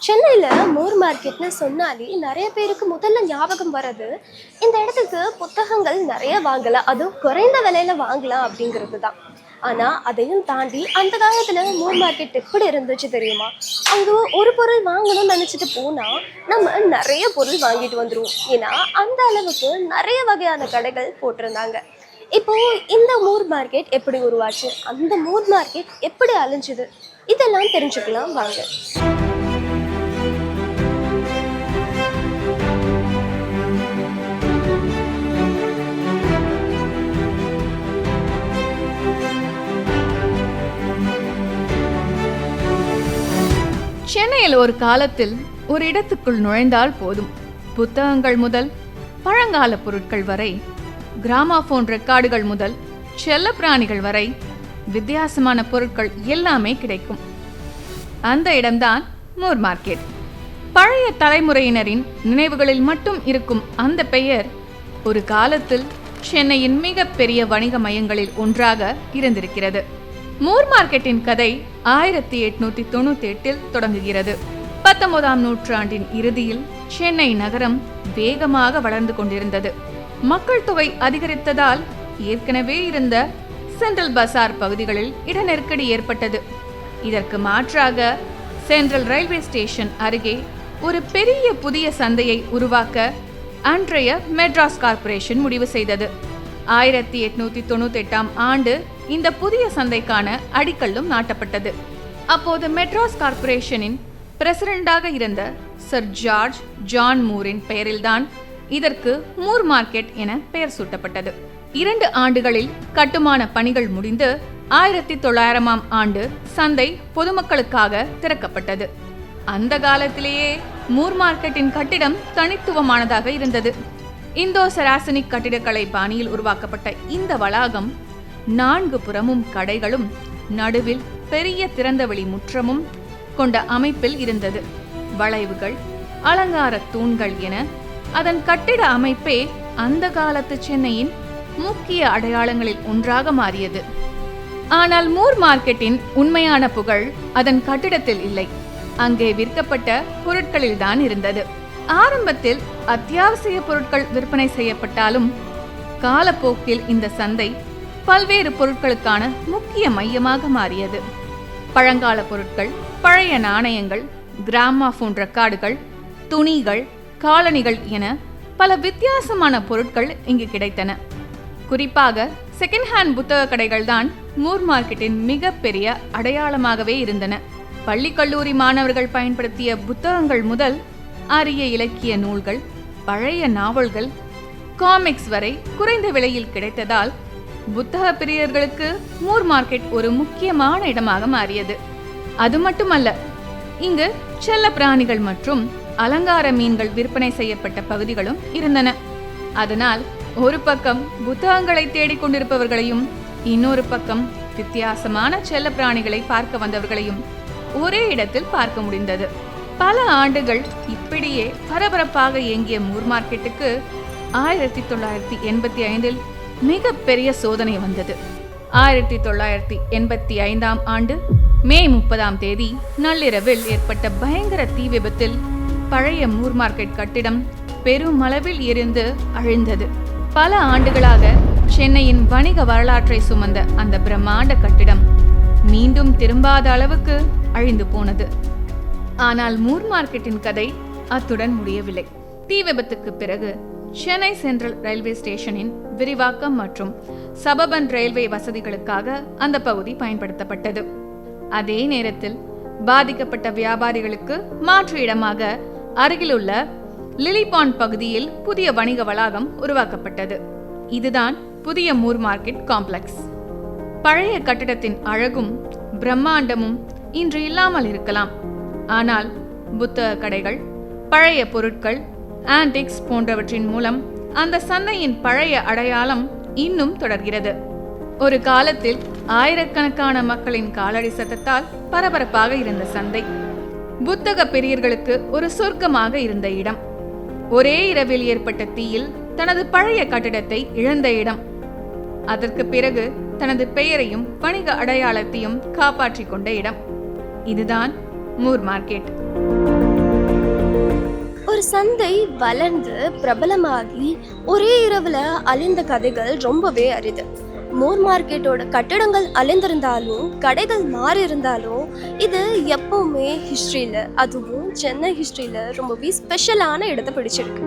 சென்னையில் மூர் மார்க்கெட்னு சொன்னாலே நிறைய பேருக்கு முதல்ல ஞாபகம் வர்றது இந்த இடத்துக்கு புத்தகங்கள் நிறைய வாங்கலாம், அதுவும் குறைந்த விலையில வாங்கலாம் அப்படிங்கிறது தான். ஆனால் அதையும் தாண்டி அந்த காலத்தில் மூர் மார்க்கெட் எப்படி இருந்துச்சு தெரியுமா? அங்கே ஒரு பொருள் வாங்கணும்னு நினச்சிட்டு போனால் நம்ம நிறைய பொருள் வாங்கிட்டு வந்துடுவோம். ஏன்னா அந்த அளவுக்கு நிறைய வகையான கடைகள் போட்டிருந்தாங்க. இப்போ இந்த மூர் மார்க்கெட் எப்படி உருவாச்சு, அந்த மூர் மார்க்கெட் எப்படி அழிஞ்சுது, இதெல்லாம் தெரிஞ்சுக்கலாம் வாங்க. சென்னையில் ஒரு காலத்தில் ஒரு இடத்துக்குள் நுழைந்தால் போதும், புத்தகங்கள் முதல் பழங்கால பொருட்கள் வரை, கிராமபோன் ரெக்கார்டுகள் முதல் செல்ல பிராணிகள் வரை வித்தியாசமான பொருட்கள் எல்லாமே கிடைக்கும். அந்த இடம்தான் மூர் மார்க்கெட். பழைய தலைமுறையினரின் நினைவுகளில் மட்டும் இருக்கும் அந்த பெயர் ஒரு காலத்தில் சென்னையின் மிகப்பெரிய வணிக மையங்களில் ஒன்றாக இருந்திருக்கிறது. மூர் மார்க்கெட்டின் கதை 1898 தொடங்குகிறது. 19ஆம் நூற்றாண்டின் இறுதியில் சென்னை நகரம் வேகமாக வளர்ந்து கொண்டிருந்தது. மக்கள் தொகை அதிகரித்ததால் ஏற்கனவே இருந்த சென்ட்ரல் பசார் பகுதிகளில் இட நெருக்கடி ஏற்பட்டது. இதற்கு மாற்றாக சென்ட்ரல் ரயில்வே ஸ்டேஷன் அருகே ஒரு பெரிய புதிய சந்தையை உருவாக்க அன்றைய மெட்ராஸ் கார்ப்பரேஷன் முடிவு செய்தது. 1898ஆம் ஆண்டு இந்த புதிய சந்தைக்கான அடிக்கல்லும் நாட்டப்பட்டது. அப்போது மெட்ராஸ் கார்ப்பரேஷனின் பிரசிடென்டாக இருந்த சர் ஜார்ஜ் ஜான் மூரின் பெயரில்தான் இதற்கு மூர் மார்க்கெட் என பெயர் சூட்டப்பட்டது. 2 ஆண்டுகளில் கட்டுமான பணிகள் முடிந்து 1900ஆம் ஆண்டு சந்தை பொதுமக்களுக்காக திறக்கப்பட்டது. அந்த காலத்திலேயே மூர் மார்க்கெட்டின் கட்டிடம் தனித்துவமானதாக இருந்தது. இந்தோ சராசனிக் கட்டிடக்கலை பாணியில் உருவாக்கப்பட்ட இந்த வளாகம் 4 புறமும் கடைகளும் நடுவில் பெரிய திறந்தவெளி முற்றமும் கொண்ட அமைப்பில் இருந்தது. வளைவுகள், அலங்கார தூண்கள் என அதன் கட்டிட அமைப்பே அந்த காலத்து சென்னையின் முக்கிய அடையாளங்களில் ஒன்றாக மாறியது. ஆனால் மூர் மார்க்கெட்டின் உண்மையான புகழ் அதன் கட்டிடத்தில் இல்லை, அங்கே விற்கப்பட்ட பொருட்களில்தான் இருந்தது. ஆரம்பத்தில் அத்தியாவசிய பொருட்கள் விற்பனை செய்யப்பட்டாலும் காலப்போக்கில் இந்த சந்தை பல்வேறு பொருட்களுக்கான முக்கிய மையமாக மாறியது. பழங்கால பொருட்கள், பழைய நாணயங்கள், கிராமபோன் ரெக்கார்டுகள், துணிகள், காலணிகள் என பல வித்தியாசமான பொருட்கள் இங்கு கிடைத்தன. குறிப்பாக செகண்ட் ஹேண்ட் புத்தக கடைகள் தான் மூர் மார்க்கெட்டின் மிகப்பெரிய அடையாளமாகவே இருந்தன. பள்ளி கல்லூரி மாணவர்கள் பயன்படுத்திய புத்தகங்கள் முதல் அரிய இலக்கிய நூல்கள், பழைய நாவல்கள், காமிக்ஸ் வரை குறைந்த விலையில் கிடைத்ததால் புத்தக பிரியர்களுக்கு மூர் மார்க்கெட் ஒரு முக்கியமான இடமாக மாறியது. அது மட்டுமல்ல, இங்கு செல்ல பிராணிகள் மற்றும் அலங்கார மீன்கள் விற்பனை செய்யப்பட்ட பகுதிகளும் இருந்தன. அதனால் ஒரு பக்கம் புத்தகங்களை தேடிக்கொண்டிருப்பவர்களையும் இன்னொரு பக்கம் வித்தியாசமான செல்ல பிராணிகளை பார்க்க வந்தவர்களையும் ஒரே இடத்தில் பார்க்க முடிந்தது. பல ஆண்டுகள் இப்படியே பரபரப்பாக இயங்கிய மூர் மார்க்கெட்டுக்கு 1985இல் மிகப்பெரிய சோதனை வந்தது. 1985ஆம் ஆண்டு மே 30ஆம் தேதி நள்ளிரவில் ஏற்பட்ட பயங்கர தீ விபத்தில் பழைய மூர் மார்க்கெட் கட்டிடம் பெருமளவில் எரிந்து அழிந்தது. பல ஆண்டுகளாக சென்னையின் வணிக வரலாற்றை சுமந்த அந்த பிரம்மாண்ட கட்டிடம் மீண்டும் திரும்பாத அளவுக்கு அழிந்து போனது. ஆனால் மூர் மார்க்கெட்டின் கதை அத்துடன் முடியவில்லை. தீ விபத்துக்கு பிறகு சென்னை சென்ட்ரல் ரயில்வே ஸ்டேஷனின் விரிவாக்கம் மற்றும் சபர்பன் ரயில்வே வசதிகளுக்காக அந்த பகுதி பயன்படுத்தப்பட்டது. அதே நேரத்தில் பாதிக்கப்பட்ட வியாபாரிகளுக்கு மாற்று இடமாக அருகிலுள்ள லிலிபாண்ட் பகுதியில் புதிய வணிக வளாகம் உருவாக்கப்பட்டது. இதுதான் புதிய மூர் மார்க்கெட் காம்ப்ளெக்ஸ். பழைய கட்டிடத்தின் அழகும் பிரம்மாண்டமும் இன்று இல்லாமல் இருக்கலாம். ஆனால் புத்தக கடைகள், பழைய பொருட்கள், ஆன்டிக்ஸ் போன்றவற்றின் மூலம் அந்த சந்தையின் பழைய அடையாளம் இன்னும் தொடர்கிறது. ஒரு காலத்தில் ஆயிரக்கணக்கான மக்களின் காலடி சத்தத்தால் பரபரப்பாக இருந்த சந்தை புத்தக பிரியர்களுக்கு ஒரு சொர்க்கமாக இருந்த இடம். ஒரே இரவில் ஏற்பட்ட தீயில் தனது பழைய கட்டிடத்தை இழந்த இடம். அதற்கு பிறகு தனது பெயரையும் வணிக அடையாளத்தையும் காப்பாற்றிக் கொண்ட இடம். இதுதான் மூர் மார்க்கெட். ஒரு சந்தை வளர்ந்து பிரபலமாகி ஒரே இரவுல அழிந்த கதைகள் ரொம்பவே அரிது. மூர் மார்க்கெட்டோட கட்டடங்கள் அழிந்திருந்தாலும் கடைகள் மாறி இருந்தாலும் இது எப்பவுமே ஹிஸ்ட்ரியில, அதுவும் சென்னை ஹிஸ்ட்ரியில ரொம்பவே ஸ்பெஷலான இடத்தை பிடிச்சிருக்கு.